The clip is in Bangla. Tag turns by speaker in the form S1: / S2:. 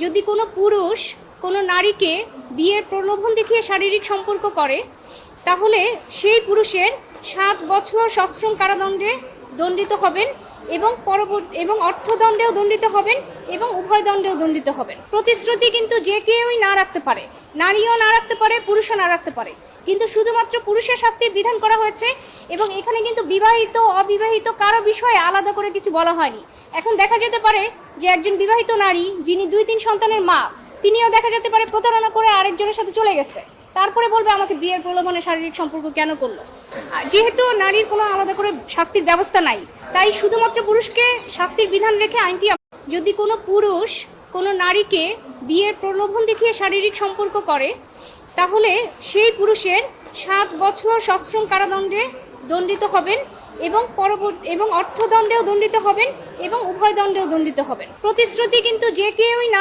S1: যদি কোনো পুরুষ কোনো নারীকে বিয়ের প্রলোভন দেখিয়ে শারীরিক সম্পর্ক করে, তাহলে সেই পুরুষের 7 বছর সশ্রম কারাদণ্ডে দণ্ডিত হবেন এবং অর্থদণ্ডেও দণ্ডিত হবেন এবং উভয় দণ্ডেও দণ্ডিত হবেন। প্রতিশ্রুতি কিন্তু যে কেউই না রাখতে পারে, নারীও না রাখতে পারে, পুরুষও না রাখতে পারে, কিন্তু শুধুমাত্র পুরুষের শাস্তির বিধান করা হয়েছে। এবং এখানে কিন্তু বিবাহিত অবিবাহিত কারো বিষয়ে আলাদা করে কিছু বলা হয়নি। এখন দেখা যেতে পারে যে একজন বিবাহিত নারী যিনি 2-3 সন্তানের মা, তিনিও দেখা যেতে পারে প্রতারণা করে আরেকজনের সাথে চলে গেছে, তারপরে বলবে আমাকে বিয়ের প্রলোভনে শারীরিক সম্পর্ক কেন করলো। যেহেতু নারীর কোনো আলাদা করে শাস্তির ব্যবস্থা নাই, তাই শুধুমাত্র পুরুষকে শাস্তির বিধান রেখে আইনটি। যদি কোনো পুরুষ কোনো নারীকে বিয়ের প্রলোভন দেখিয়ে শারীরিক সম্পর্ক করে, তাহলে সেই পুরুষের 7 বছর সশ্রম কারাদণ্ডে দণ্ডিত হবেন এবং অর্থদণ্ডেও দণ্ডিত হবেন এবং উভয় দণ্ডেও দণ্ডিত হবেন। প্রতিশ্রুতি কিন্তু যে কেউই না